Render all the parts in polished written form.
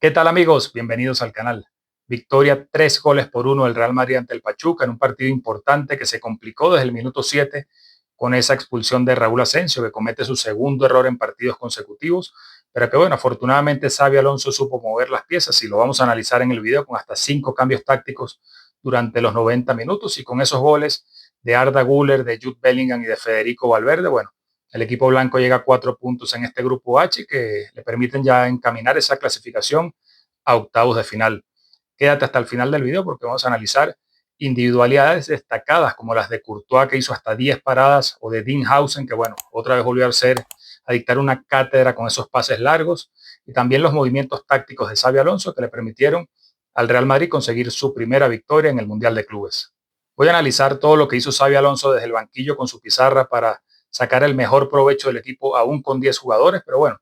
¿Qué tal amigos? Bienvenidos al canal. Victoria 3 goles por 1 del Real Madrid ante el Pachuca en un partido importante que se complicó desde el minuto 7 con esa expulsión de Raúl Asensio que comete su segundo error en partidos consecutivos, pero que bueno, afortunadamente Xavi Alonso supo mover las piezas y lo vamos a analizar en el video con hasta 5 cambios tácticos durante los 90 minutos y con esos goles de Arda Güler, de Jude Bellingham y de Federico Valverde, bueno, el equipo blanco llega a 4 puntos en este grupo H que le permiten ya encaminar esa clasificación a octavos de final. Quédate hasta el final del video porque vamos a analizar individualidades destacadas como las de Courtois que hizo hasta 10 paradas o de Dean Hausen que bueno, otra vez volvió a dictar una cátedra con esos pases largos y también los movimientos tácticos de Xabi Alonso que le permitieron al Real Madrid conseguir su primera victoria en el Mundial de Clubes. Voy a analizar todo lo que hizo Xabi Alonso desde el banquillo con su pizarra para sacar el mejor provecho del equipo aún con 10 jugadores, pero bueno,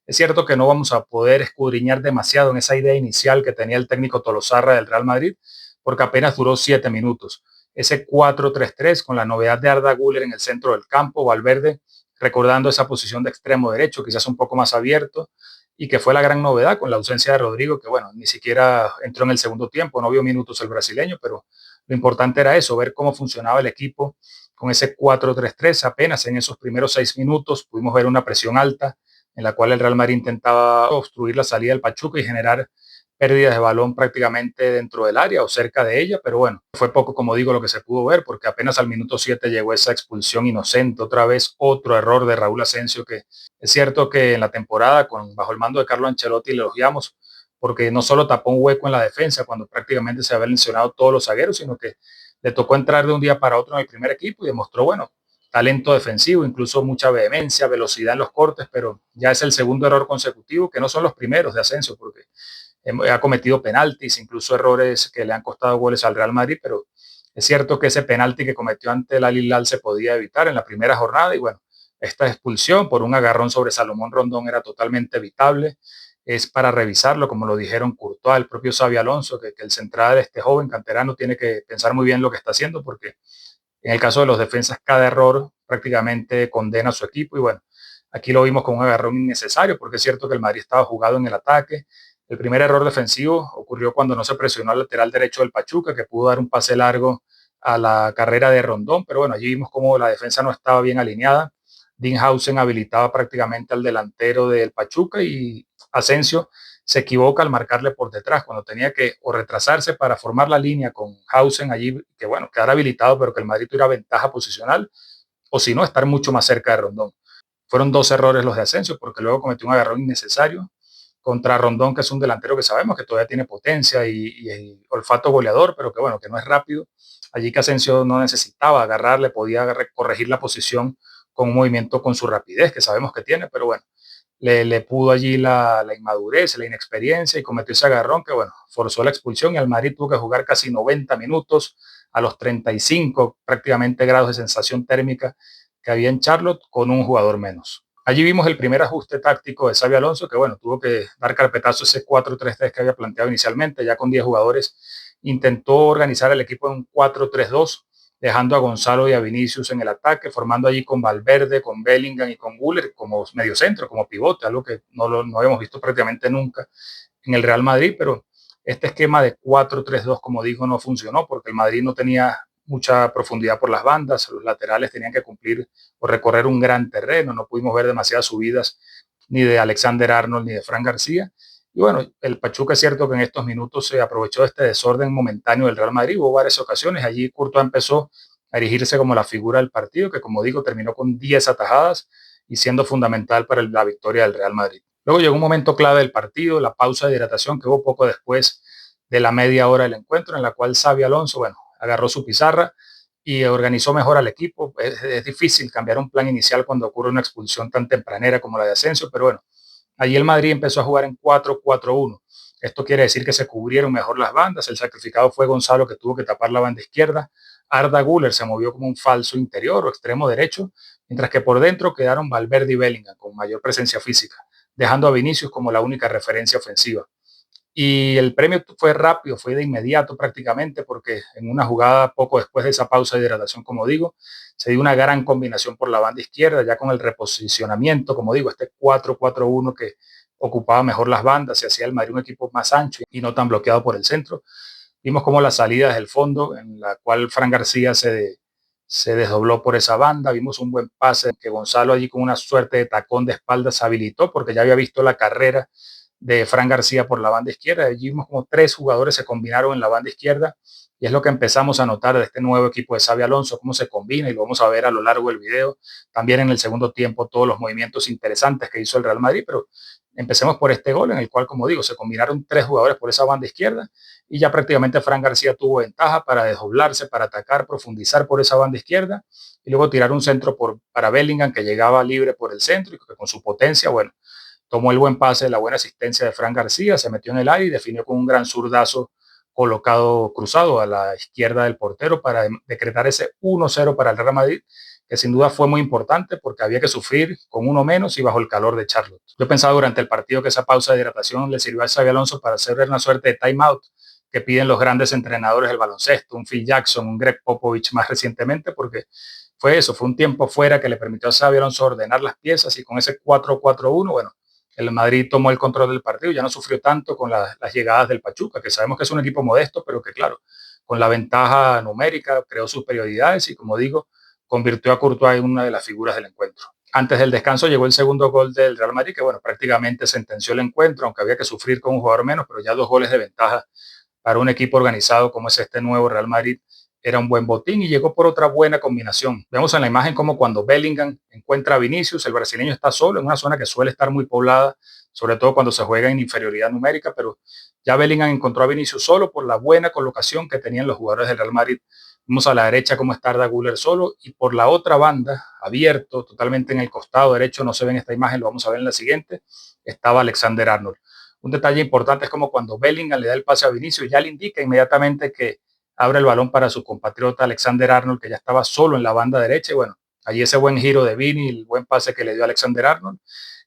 es cierto que no vamos a poder escudriñar demasiado en esa idea inicial que tenía el técnico Tolosarra del Real Madrid, porque apenas duró 7 minutos. Ese 4-3-3 con la novedad de Arda Güler en el centro del campo, Valverde recordando esa posición de extremo derecho, quizás un poco más abierto, y que fue la gran novedad con la ausencia de Rodrigo, que bueno, ni siquiera entró en el segundo tiempo, no vio minutos el brasileño, pero lo importante era eso, ver cómo funcionaba el equipo con ese 4-3-3. Apenas en esos primeros 6 minutos pudimos ver una presión alta en la cual el Real Madrid intentaba obstruir la salida del Pachuca y generar pérdidas de balón prácticamente dentro del área o cerca de ella, pero bueno, fue poco, como digo, lo que se pudo ver, porque apenas al minuto 7 llegó esa expulsión inocente, otra vez otro error de Raúl Asensio, que es cierto que en la temporada, bajo el mando de Carlo Ancelotti, le elogiamos, porque no solo tapó un hueco en la defensa cuando prácticamente se habían lesionado todos los zagueros, sino que le tocó entrar de un día para otro en el primer equipo y demostró, bueno, talento defensivo, incluso mucha vehemencia, velocidad en los cortes, pero ya es el segundo error consecutivo, que no son los primeros de Asensio, porque ha cometido penaltis, incluso errores que le han costado goles al Real Madrid, pero es cierto que ese penalti que cometió ante el Al Hilal se podía evitar en la primera jornada y bueno, esta expulsión por un agarrón sobre Salomón Rondón era totalmente evitable. Es para revisarlo, como lo dijeron Courtois, el propio Xabi Alonso, que el central de este joven canterano tiene que pensar muy bien lo que está haciendo, porque en el caso de los defensas, cada error prácticamente condena a su equipo y bueno, aquí lo vimos con un agarrón innecesario porque es cierto que el Madrid estaba jugado en el ataque. El primer error defensivo ocurrió cuando no se presionó al lateral derecho del Pachuca, que pudo dar un pase largo a la carrera de Rondón, pero bueno, allí vimos como la defensa no estaba bien alineada. Dinhausen habilitaba prácticamente al delantero del Pachuca y Asensio se equivoca al marcarle por detrás, cuando tenía que o retrasarse para formar la línea con Hausen allí, que bueno, quedara habilitado, pero que el Madrid tuviera ventaja posicional, o si no, estar mucho más cerca de Rondón. Fueron dos errores los de Asensio, porque luego cometió un agarrón innecesario contra Rondón, que es un delantero que sabemos que todavía tiene potencia y olfato goleador, pero que bueno, que no es rápido. Allí que Asensio no necesitaba agarrarle, podía corregir la posición con un movimiento con su rapidez, que sabemos que tiene, pero bueno, le pudo allí la inmadurez, la inexperiencia y cometió ese agarrón que, bueno, forzó la expulsión y al Madrid tuvo que jugar casi 90 minutos a los 35 prácticamente grados de sensación térmica que había en Charlotte con un jugador menos. Allí vimos el primer ajuste táctico de Xabi Alonso, que bueno, tuvo que dar carpetazo a ese 4-3-3 que había planteado inicialmente, ya con 10 jugadores. Intentó organizar el equipo en un 4-3-2, dejando a Gonzalo y a Vinicius en el ataque, formando allí con Valverde, con Bellingham y con Güler como mediocentro, como pivote, algo que no habíamos visto prácticamente nunca en el Real Madrid, pero este esquema de 4-3-2, como dijo, no funcionó porque el Madrid no tenía mucha profundidad por las bandas, los laterales tenían que cumplir o recorrer un gran terreno, no pudimos ver demasiadas subidas ni de Alexander Arnold ni de Fran García. Y bueno, el Pachuca es cierto que en estos minutos se aprovechó de este desorden momentáneo del Real Madrid, hubo varias ocasiones, allí Courtois empezó a erigirse como la figura del partido, que como digo, terminó con 10 atajadas y siendo fundamental para la victoria del Real Madrid. Luego llegó un momento clave del partido, la pausa de hidratación que hubo poco después de la media hora del encuentro, en la cual Xabi Alonso, bueno, agarró su pizarra y organizó mejor al equipo. Es difícil cambiar un plan inicial cuando ocurre una expulsión tan tempranera como la de Asensio, pero bueno, allí el Madrid empezó a jugar en 4-4-1. Esto quiere decir que se cubrieron mejor las bandas. El sacrificado fue Gonzalo, que tuvo que tapar la banda izquierda. Arda Güler se movió como un falso interior o extremo derecho, mientras que por dentro quedaron Valverde y Bellingham con mayor presencia física, dejando a Vinicius como la única referencia ofensiva. Y el premio fue rápido, fue de inmediato prácticamente, porque en una jugada poco después de esa pausa de hidratación, como digo, se dio una gran combinación por la banda izquierda, ya con el reposicionamiento, como digo, este 4-4-1 ocupaba mejor las bandas, se hacía el Madrid un equipo más ancho y no tan bloqueado por el centro. Vimos como la salida desde el fondo, en la cual Fran García se desdobló por esa banda. Vimos un buen pase que Gonzalo allí con una suerte de tacón de espaldas habilitó porque ya había visto la carrera de Fran García por la banda izquierda. Allí vimos como tres jugadores se combinaron en la banda izquierda y es lo que empezamos a notar de este nuevo equipo de Xabi Alonso, cómo se combina y lo vamos a ver a lo largo del video. También en el segundo tiempo todos los movimientos interesantes que hizo el Real Madrid, pero empecemos por este gol en el cual, como digo, se combinaron tres jugadores por esa banda izquierda y ya prácticamente Fran García tuvo ventaja para desdoblarse, para atacar, profundizar por esa banda izquierda y luego tirar un centro para Bellingham que llegaba libre por el centro y que con su potencia, bueno, tomó el buen pase, la buena asistencia de Fran García, se metió en el aire y definió con un gran zurdazo colocado cruzado a la izquierda del portero para decretar ese 1-0 para el Real Madrid, que sin duda fue muy importante porque había que sufrir con uno menos y bajo el calor de Charlotte. Yo pensaba durante el partido que esa pausa de hidratación le sirvió a Xabi Alonso para hacer una suerte de timeout que piden los grandes entrenadores del baloncesto, un Phil Jackson, un Greg Popovich más recientemente, porque fue eso, fue un tiempo fuera que le permitió a Xabi Alonso ordenar las piezas y con ese 4-4-1, bueno, el Madrid tomó el control del partido, ya no sufrió tanto con las llegadas del Pachuca, que sabemos que es un equipo modesto, pero que claro, con la ventaja numérica creó superioridades y como digo, convirtió a Courtois en una de las figuras del encuentro. Antes del descanso llegó el segundo gol del Real Madrid, que bueno, prácticamente sentenció el encuentro, aunque había que sufrir con un jugador menos, pero ya 2 goles de ventaja para un equipo organizado como es este nuevo Real Madrid era un buen botín y llegó por otra buena combinación. Vemos en la imagen como cuando Bellingham encuentra a Vinicius, el brasileño está solo en una zona que suele estar muy poblada, sobre todo cuando se juega en inferioridad numérica, pero ya Bellingham encontró a Vinicius solo por la buena colocación que tenían los jugadores del Real Madrid. Vemos a la derecha cómo está Arda Güler solo y por la otra banda, abierto, totalmente en el costado derecho, no se ve en esta imagen, lo vamos a ver en la siguiente, estaba Alexander Arnold. Un detalle importante es como cuando Bellingham le da el pase a Vinicius, ya le indica inmediatamente que abre el balón para su compatriota Alexander Arnold, que ya estaba solo en la banda derecha. Y bueno, allí ese buen giro de Vini, el buen pase que le dio Alexander Arnold,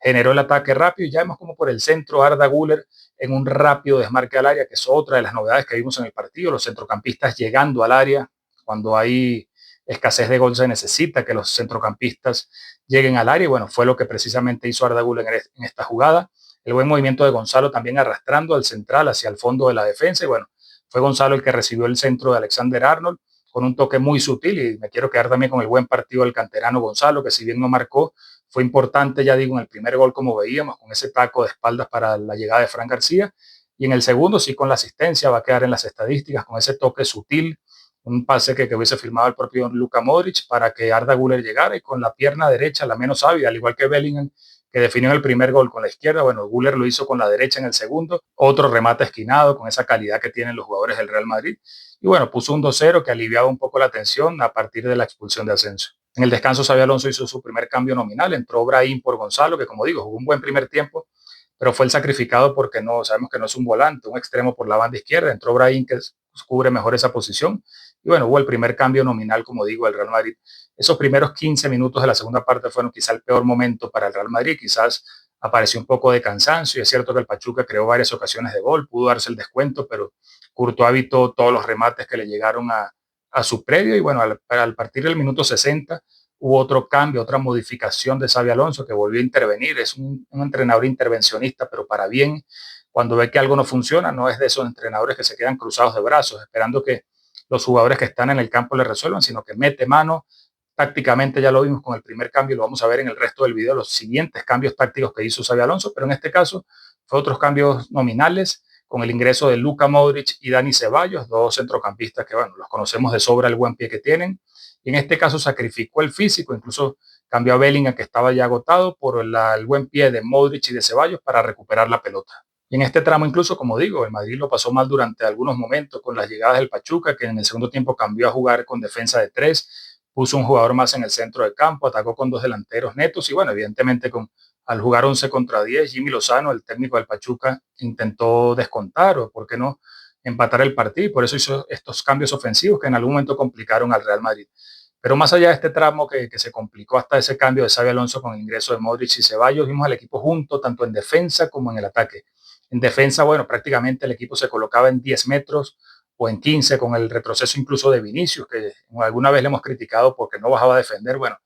generó el ataque rápido. Y ya vemos como por el centro Arda Güler en un rápido desmarque al área, que es otra de las novedades que vimos en el partido. Los centrocampistas llegando al área. Cuando hay escasez de gol se necesita que los centrocampistas lleguen al área. Y bueno, fue lo que precisamente hizo Arda Güler en esta jugada. El buen movimiento de Gonzalo también arrastrando al central hacia el fondo de la defensa. Y bueno, fue Gonzalo el que recibió el centro de Alexander Arnold con un toque muy sutil y me quiero quedar también con el buen partido del canterano Gonzalo, que si bien no marcó, fue importante, ya digo, en el primer gol como veíamos, con ese taco de espaldas para la llegada de Fran García y en el segundo sí con la asistencia, va a quedar en las estadísticas con ese toque sutil, un pase que hubiese firmado el propio Luka Modric para que Arda Güler llegara y con la pierna derecha, la menos hábil, al igual que Bellingham, que definió el primer gol con la izquierda. Bueno, Güler lo hizo con la derecha en el segundo, otro remate esquinado con esa calidad que tienen los jugadores del Real Madrid. Y bueno, puso un 2-0 que aliviaba un poco la tensión a partir de la expulsión de Asensio. En el descanso, Xabi Alonso hizo su primer cambio nominal, entró Brahim por Gonzalo, que como digo, jugó un buen primer tiempo, pero fue el sacrificado porque no sabemos que no es un volante, un extremo por la banda izquierda. Entró Brahim, que cubre mejor esa posición. Y bueno, hubo el primer cambio nominal, como digo, del Real Madrid. Esos primeros 15 minutos de la segunda parte fueron quizá el peor momento para el Real Madrid. Quizás apareció un poco de cansancio. Y es cierto que el Pachuca creó varias ocasiones de gol, pudo darse el descuento, pero Courtois evitó todos los remates que le llegaron a su predio. Y bueno, al partir del minuto 60 hubo otro cambio, otra modificación de Xabi Alonso que volvió a intervenir. Es un entrenador intervencionista, pero para bien. Cuando ve que algo no funciona, no es de esos entrenadores que se quedan cruzados de brazos, esperando que los jugadores que están en el campo le resuelvan, sino que mete mano. Tácticamente ya lo vimos con el primer cambio, lo vamos a ver en el resto del video, los siguientes cambios tácticos que hizo Xabi Alonso, pero en este caso fue otros cambios nominales con el ingreso de Luka Modric y Dani Ceballos, dos centrocampistas que, bueno, los conocemos de sobra el buen pie que tienen. Y en este caso sacrificó el físico, incluso cambió a Bellingham, que estaba ya agotado, por el buen pie de Modric y de Ceballos para recuperar la pelota. Y en este tramo incluso, como digo, el Madrid lo pasó mal durante algunos momentos con las llegadas del Pachuca, que en el segundo tiempo cambió a jugar con defensa de tres, puso un jugador más en el centro del campo, atacó con dos delanteros netos y bueno, evidentemente al jugar 11 contra 10, Jimmy Lozano, el técnico del Pachuca, intentó descontar o, por qué no, empatar el partido y por eso hizo estos cambios ofensivos que en algún momento complicaron al Real Madrid. Pero más allá de este tramo que se complicó hasta ese cambio de Xabi Alonso con el ingreso de Modric y Ceballos, vimos al equipo junto tanto en defensa como en el ataque. En defensa, bueno, prácticamente el equipo se colocaba en 10 metros o en 15 con el retroceso incluso de Vinicius, que alguna vez le hemos criticado porque no bajaba a defender. Bueno,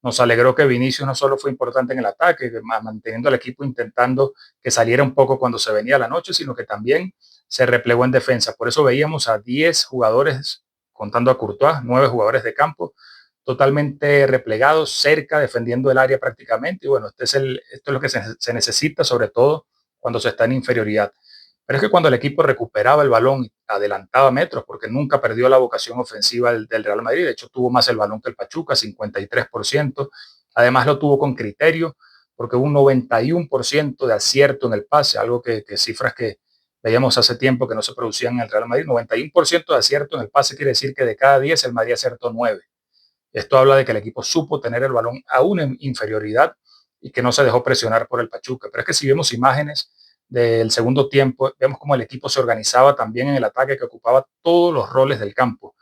Nos alegró que Vinicius no solo fue importante en el ataque, manteniendo al equipo intentando que saliera un poco cuando se venía la noche, sino que también se replegó en defensa. Por eso veíamos a 10 jugadores, contando a Courtois, 9 jugadores de campo, totalmente replegados, cerca, defendiendo el área prácticamente. Y bueno, esto es lo que se necesita, sobre todo cuando se está en inferioridad. Pero es que cuando el equipo recuperaba el balón, adelantaba metros, porque nunca perdió la vocación ofensiva del Real Madrid. De hecho, tuvo más el balón que el Pachuca, 53%. Además, lo tuvo con criterio, porque hubo un 91% de acierto en el pase, algo que cifras que veíamos hace tiempo que no se producían en el Real Madrid. 91% de acierto en el pase quiere decir que de cada 10 el Madrid acertó 9. Esto habla de que el equipo supo tener el balón aún en inferioridad y que no se dejó presionar por el Pachuca. Pero es que si vemos imágenes del segundo tiempo, vemos cómo el equipo se organizaba también en el ataque, que ocupaba todos los roles del campo.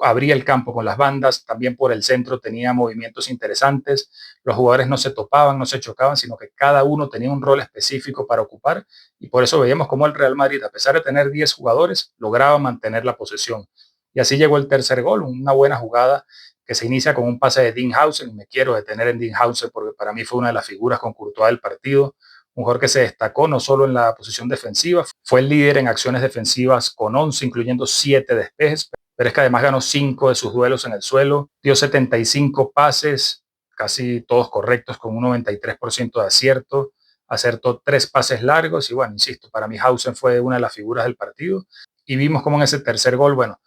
Abría el campo con las bandas, también por el centro tenía movimientos interesantes, los jugadores no se topaban, no se chocaban, sino que cada uno tenía un rol específico para ocupar, y por eso veíamos cómo el Real Madrid, a pesar de tener 10 jugadores, lograba mantener la posesión. Y así llegó el tercer gol, una buena jugada que se inicia con un pase de Dinghausen. Me quiero detener en Dinghausen porque para mí fue una de las figuras con Courtois del partido. Un jugador que se destacó no solo en la posición defensiva, fue el líder en acciones defensivas con 11, incluyendo 7 despejes, pero es que además ganó 5 de sus duelos en el suelo, dio 75 pases, casi todos correctos, con un 93% de acierto, acertó 3 pases largos y bueno, insisto, para mí Hausen fue una de las figuras del partido y vimos como en ese tercer gol, bueno,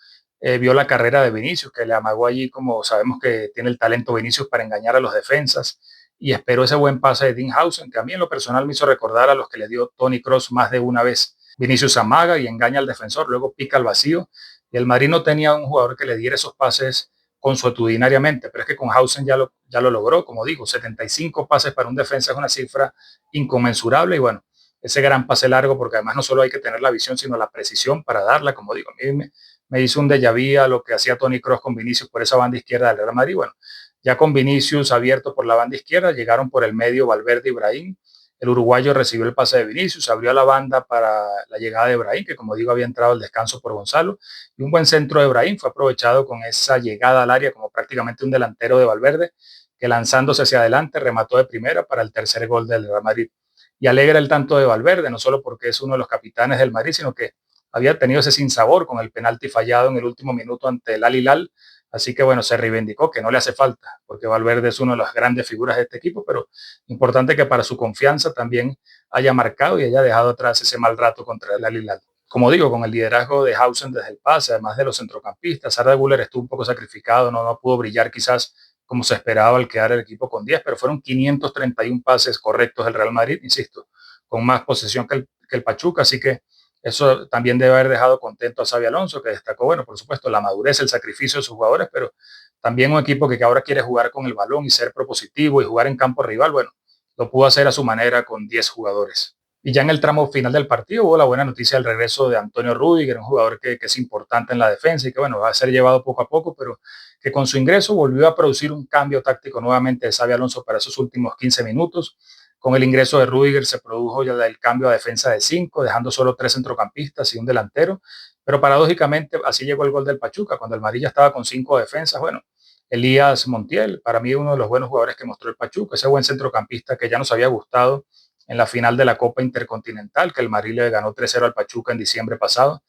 vio la carrera de Vinicius, que le amagó allí, como sabemos que tiene el talento Vinicius para engañar a los defensas, y esperó ese buen pase de Dinghausen, que a mí en lo personal me hizo recordar a los que le dio Toni Kroos más de una vez. Vinicius amaga y engaña al defensor, luego pica al vacío, y el Madrid no tenía un jugador que le diera esos pases consuetudinariamente, pero es que con Hausen ya lo logró, como digo, 75 pases para un defensa es una cifra inconmensurable, y bueno, ese gran pase largo, porque además no solo hay que tener la visión, sino la precisión para darla, como digo, a mí me hizo un déjà vu a lo que hacía Toni Kroos con Vinicius por esa banda izquierda del Real Madrid. Bueno, ya con Vinicius abierto por la banda izquierda, llegaron por el medio Valverde y Brahim. El uruguayo recibió el pase de Vinicius, abrió la banda para la llegada de Brahim, que como digo había entrado al descanso por Gonzalo, y un buen centro de Brahim fue aprovechado con esa llegada al área como prácticamente un delantero de Valverde, que lanzándose hacia adelante remató de primera para el tercer gol del Real Madrid. Y alegra el tanto de Valverde, no solo porque es uno de los capitanes del Madrid, sino que había tenido ese sinsabor con el penalti fallado en el último minuto ante el Al Hilal. Así que bueno, se reivindicó que no le hace falta, porque Valverde es una de las grandes figuras de este equipo, pero importante que para su confianza también haya marcado y haya dejado atrás ese mal rato contra el Al Hilal. Como digo, con el liderazgo de Hausen desde el pase, además de los centrocampistas, Arda Güler estuvo un poco sacrificado, no pudo brillar quizás como se esperaba al quedar el equipo con 10, pero fueron 531 pases correctos del Real Madrid, insisto, con más posesión que el Pachuca, así que eso también debe haber dejado contento a Xabi Alonso, que destacó, bueno, por supuesto, la madurez, el sacrificio de sus jugadores, pero también un equipo que ahora quiere jugar con el balón y ser propositivo y jugar en campo rival, bueno, lo pudo hacer a su manera con 10 jugadores. Y ya en el tramo final del partido hubo la buena noticia del regreso de Antonio Rüdiger, un jugador que es importante en la defensa y que, bueno, va a ser llevado poco a poco, pero que con su ingreso volvió a producir un cambio táctico nuevamente de Xabi Alonso para esos últimos 15 minutos. Con el ingreso de Rüdiger se produjo ya el cambio a defensa de 5, dejando solo 3 centrocampistas y un delantero. Pero paradójicamente así llegó el gol del Pachuca, cuando el Madrid ya estaba con 5 defensas. Bueno, Elías Montiel, para mí uno de los buenos jugadores que mostró el Pachuca, ese buen centrocampista que ya nos había gustado en la final de la Copa Intercontinental, que el Madrid le ganó 3-0 al Pachuca en diciembre pasado.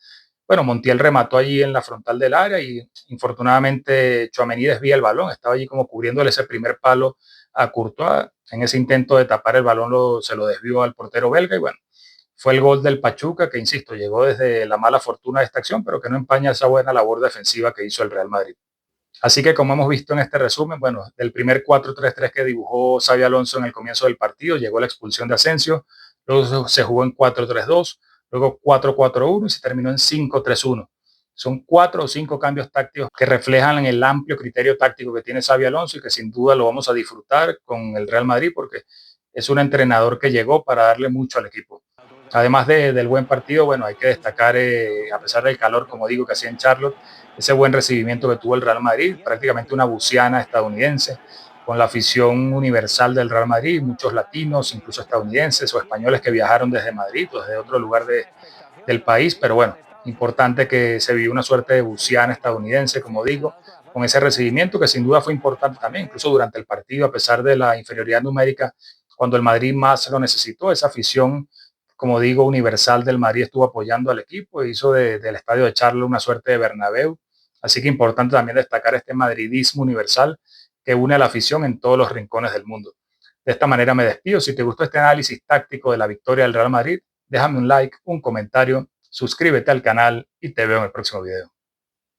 Bueno, Montiel remató allí en la frontal del área y infortunadamente Tchouaméni desvía el balón, estaba allí como cubriéndole ese primer palo a Courtois. En ese intento de tapar el balón se lo desvió al portero belga y bueno, fue el gol del Pachuca que, insisto, llegó desde la mala fortuna de esta acción, pero que no empaña esa buena labor defensiva que hizo el Real Madrid. Así que como hemos visto en este resumen, bueno, del primer 4-3-3 que dibujó Xabi Alonso en el comienzo del partido, llegó la expulsión de Asensio, luego se jugó en 4-3-2, luego 4-4-1 y se terminó en 5-3-1. Son 4 o 5 cambios tácticos que reflejan el amplio criterio táctico que tiene Xabi Alonso y que sin duda lo vamos a disfrutar con el Real Madrid porque es un entrenador que llegó para darle mucho al equipo. Además del buen partido, bueno, hay que destacar, a pesar del calor, como digo, que hacía en Charlotte, ese buen recibimiento que tuvo el Real Madrid, prácticamente una buciana estadounidense, con la afición universal del Real Madrid, muchos latinos, incluso estadounidenses o españoles que viajaron desde Madrid o desde otro lugar del país, pero bueno, importante que se vivió una suerte de buciana estadounidense, como digo, con ese recibimiento que sin duda fue importante también, incluso durante el partido, a pesar de la inferioridad numérica, cuando el Madrid más lo necesitó, esa afición, como digo, universal del Madrid estuvo apoyando al equipo e hizo del estadio de Charlo una suerte de Bernabéu. Así que importante también destacar este madridismo universal que une a la afición en todos los rincones del mundo. De esta manera me despido. Si te gustó este análisis táctico de la victoria del Real Madrid, déjame un like, un comentario, suscríbete al canal y te veo en el próximo video.